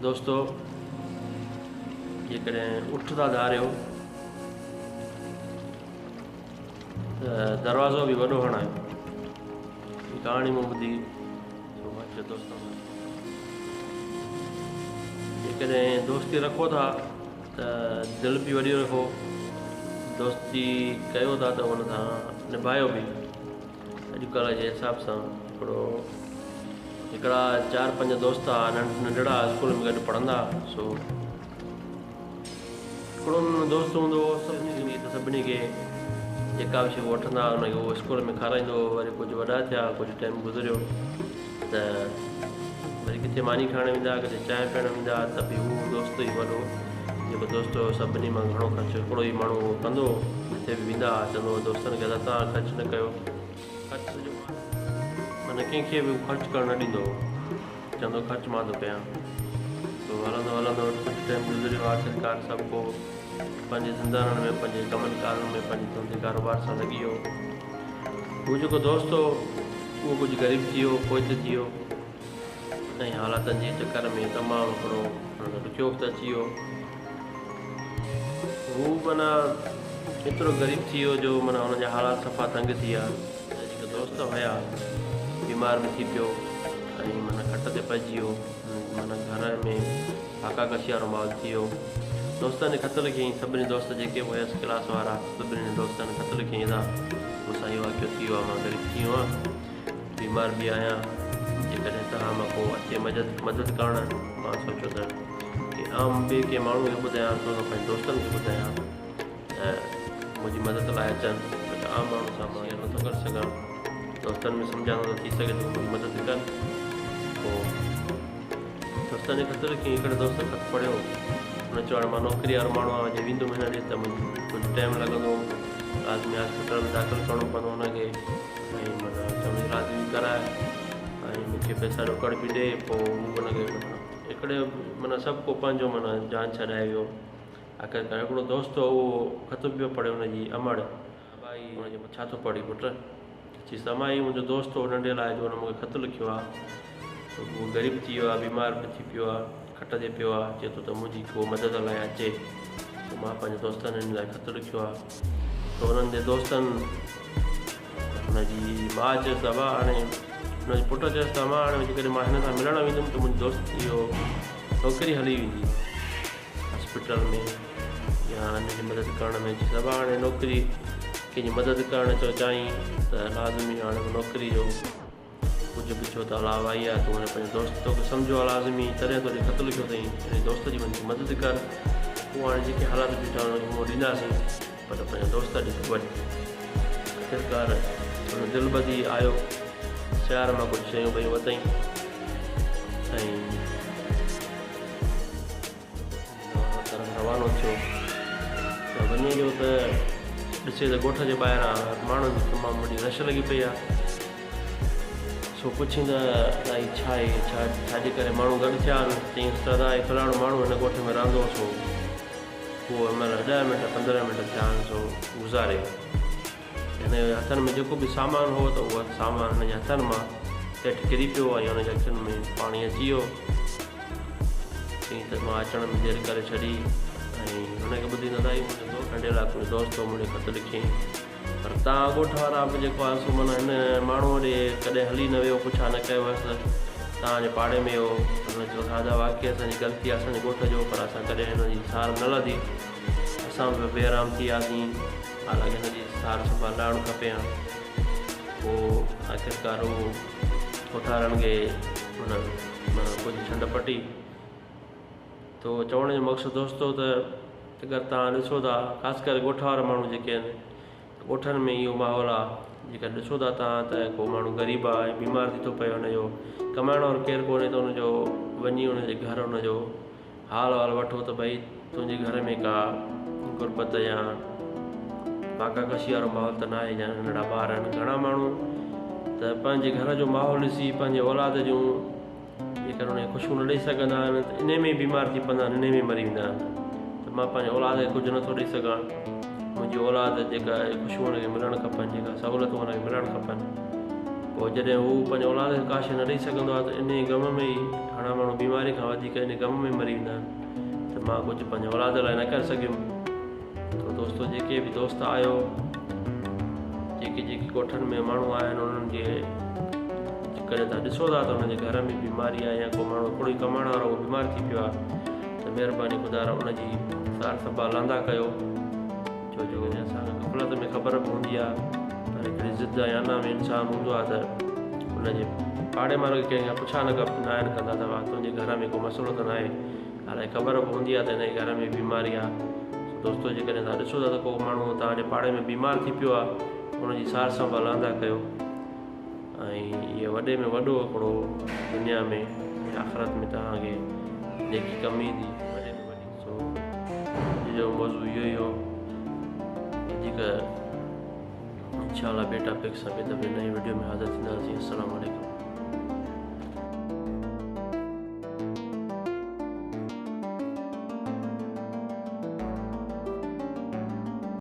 दोस्तों जेकॾहिं उठंदा धारियो त दरवाज़ो बि वॾो हणायो। कहाणी मूं ॿुधी दोस्तों जेकॾहिं दोस्ती रखो था त दिलि बि वॾी रखो, दोस्ती कयो था त हुन सां निभायो बि। अॼुकल्ह जे हिसाब सां हिकिड़ा 4-5 दोस्त नंढड़ा स्कूल में गॾु पढ़ंदा, सो हिकिड़ो दोस्त हूंदो सभिनी खे जेका बि शइ वठंदा हुनखे उहो स्कूल में खाराईंदो। वरी कुझु वॾा थिया, कुझु टाइम गुज़रियो त वरी किथे मानी खाइण वेंदा, किथे चांहि पीअण वेंदा, त बि उहो दोस्त ई वॾो जेको दोस्त सभिनी मां घणो ख़र्चु हिकिड़ो ई माण्हू कंदो। जिते बि वेंदा चवंदो दोस्तनि खे तव्हां ख़र्चु न कयो, ख़र्चु जो माना कंहिंखे बि ख़र्चु करणु न ॾींदो, चवंदो ख़र्चु मां थो कयां। तो हलंदो हलंदो कुझु टाइम गुज़रियो, आख़िरकार सभु को पंहिंजे धंधनि में, पंहिंजे कमनि कारनि में, पंहिंजे धंधे कारोबार सां लॻी वियो। उहो जेको दोस्त हो उहो कुझु ग़रीब थी वियो, पोइ थी वियो ऐं हालातनि जे चकर में तमामु हिकिड़ो ॾुखियो वक़्तु अची वियो। हू माना एतिरो ग़रीब थी वियो जो माना हुनजा हालात सफ़ा तंग थी विया। जेके दोस्त हुया बीमार बि थी पियो ऐं माना खट ते पइजी वियो, माना घर में फाका कशी वारो माहौल थी वियो। दोस्तनि ख़त लिखियईं, सभिनी दोस्त जेके हुयसि क्लास वारा सभिनी दोस्तनि ख़त लिखियईं था मूंसां इहो वाक़ियो थी वियो आहे, मां ग़रीब थी वियो आहियां, बीमार बि आहियां, जेकॾहिं तव्हां मां को अचे मदद करणु। मां सोचियो त की आम ॿिए कंहिं माण्हू खे ॿुधायां, थो पंहिंजे दोस्तनि खे ॿुधायां त मुंहिंजी मदद लाइ अचनि, त आम माण्हू सां मां इहो नथो करे सघां। दोस्तनि में सम्झानो त थी सघे थो मुंहिंजी मदद कनि। पोइ दोस्तनि खे ख़त लिखी, हिकिड़े दोस्त ख़त पढ़ियो, हुन चयो हाणे मां नौकिरी वारो माण्हू आहियां, जे वेंदुमि हिन ॾे त कुझु टाइम लॻंदो, लाज़मी हॉस्पिटल में दाख़िल करिणो पवंदो हुनखे ऐं माना चवंदी लाज़मी कराए ऐं मूंखे पैसा रोकड़ बि ॾे। पोइ हुनखे हिकिड़े माना सभु को पंहिंजो माना जान छॾाए वियो। आख़िरकार हिकिड़ो दोस्त हो उहो ख़त पियो पढ़े हुनजी अमड़ भाई, हुनजे छा थो पढ़ी पुटु चई समाई मुंहिंजो दोस्त हो नंढे लाइ जो हुन मूंखे ख़त लिखियो आहे, उहो ग़रीब थी वियो आहे, बीमार बि थी पियो आहे, खट ते पियो आहे, चए थो त मुंहिंजी को मदद लाइ अचे, त मां पंहिंजे दोस्तनि हिन लाइ ख़त लिखियो आहे। त हुननि जे दोस्तनि हुनजी माउ चयसि त मां हाणे हुनजे पुटु चयसि त मां हाणे जेकॾहिं मां हिन सां मिलणु वेंदुमि त मुंहिंजी दोस्त इहो नौकिरी हली वेंदी हॉस्पिटल में या हिनजी मदद करण में। चयसि मां हाणे नौकिरी कंहिंजी मदद करणु चयो चाहीं त लाज़मी हाणे नौकिरी जो कुझु बि छो त अलाह आई आहे, तूं हाणे पंहिंजे दोस्त तोखे सम्झो आहे लाज़मी, तॾहिं तोखे ख़त लिखियो अथई, पंहिंजे दोस्त जी वञी मदद कर। उहो हाणे जेके हालात बीठा हुनखे उहो ॾींदासीं, पर पंहिंजे दोस्त ॾिठो वञ। आख़िरकार हुन दिलि ॿधी आयो, शहर मां कुझु शयूं पयूं वरितई ऐं रवानो थियो। त वञे जो त ॾिसे त ॻोठ जे ॿाहिरां माण्हुनि जी तमामु वॾी रश लॻी पई आहे। सो पुछीं त अलाई छा आहे, छाजे करे माण्हू गॾु थिया आहिनि। चईंसि त अदा फलाणो माण्हू हिन ॻोठ में रहंदो हो, सो उहो हिनमहिल 10 मिंट 15 मिंट थिया आहिनि सो गुज़ारे। हिन जे हथनि में जेको बि सामान हो त उहो सामान हिन जे हथनि मां हेठि किरी पियो ऐं हुनजे अखियुनि में पाणी अची वियो। चईं त मां अचण में देरि करे छॾी ऐं हुनखे ॿुधी न आई मुंहिंजो दोस्त नंढे लाइ दोस्त हो मुंहिंजे ख़त लिखियईं, पर तव्हां ॻोठ वारा बि जेको आहे सो माना हिन माण्हू ॾे कॾहिं हली न वियो, पुछा न कयोसि, तव्हांजे पाड़े में हो। हुन चयो दादा वाक़ई असांजी ग़लती आहे असांजे ॻोठ जो, पर असां कॾहिं हिनजी सार न लधी, असां बि बेआराम थी वियासीं, हालांकि हिनजी सार संभाल लाहिणु खपे हा। पोइ आख़िरकार उहो कोठारनि खे हुन माना कुझु छंड पटी। तो चवण जो मक़सदु दोस्तो त अगरि तव्हां ॾिसो था ख़ासि करे ॻोठ वारा माण्हू जेके आहिनि, ॻोठनि में इहो माहौल आहे, जेका ॾिसो था तव्हां त को माण्हू ग़रीब आहे, बीमार थी थो पए, हुनजो कमाइण वारो केरु कोन्हे, त हुनजो वञी हुनजे घर हुनजो हाल वाल वठो त भई तुंहिंजे घर में का गुरबत या पाका कशी वारो माहौल त न आहे, या नंढड़ा ॿार आहिनि। घणा माण्हू त पंहिंजे घर जो माहौल ॾिसी पंहिंजे औलाद जूं जेकर हुनखे ख़ुशियूं न ॾेई सघंदा आहिनि त इन में बीमार थी पवंदा आहिनि, इन में मरी वेंदा आहिनि। त मां पंहिंजे औलाद खे कुझु नथो ॾेई सघां, मुंहिंजी औलाद जेका ख़ुशियूं हुनखे मिलणु खपनि, जेका सहूलियतूं हुनखे मिलणु खपनि। पोइ जॾहिं हू पंहिंजे औलाद खे का शइ न ॾेई सघंदो आहे त इन गम में ई घणा माण्हू माण्हू बीमारी खां वधीक इन ग़म में मरी वेंदा आहिनि त मां कुझु पंहिंजे औलाद लाइ न करे सघियुमि। त दोस्तो जेके बि दोस्त आहियो, जेके ॻोठनि में माण्हू आया आहिनि उन्हनि खे कॾहिं तव्हां ॾिसो था त हुनजे घर में बीमारी आहे या को माण्हू हिकिड़ो ई कमाइण वारो उहो बीमार थी पियो आहे त महिरबानी ख़ुदा उनजी सार संभाल लांदा कयो। छो जो असांखे ग़फ़लत में ख़बर बि हूंदी आहे पर हिकिड़ी ज़िद याना में इंसानु हूंदो आहे त हुनजे पाड़े वारे खे कंहिं पुछा न आहिनि कंदा अथवा तुंहिंजे घर में को मसइलो त न आहे, हालांकि ख़बर बि हूंदी आहे त हिन घर में बीमारी आहे। दोस्तो जेकॾहिं तव्हां ॾिसो था त को माण्हू तव्हांजे पाड़े में बीमार थी पियो आहे हुनजी सार संभाल लांदा कयो। ऐं इहो वॾे में वॾो हिकिड़ो दुनिया में आख़िरत में तव्हांखे जेकी कमी ईंदी वॾे में वॾी। सो अॼु जो मौज़ू इहो ई हो। वधीक इंशाअल्लाह बेटा पिक सां ॿिए दफ़े नई वीडियो में हाज़िर थींदासीं। अस्सलामु अलैकुम।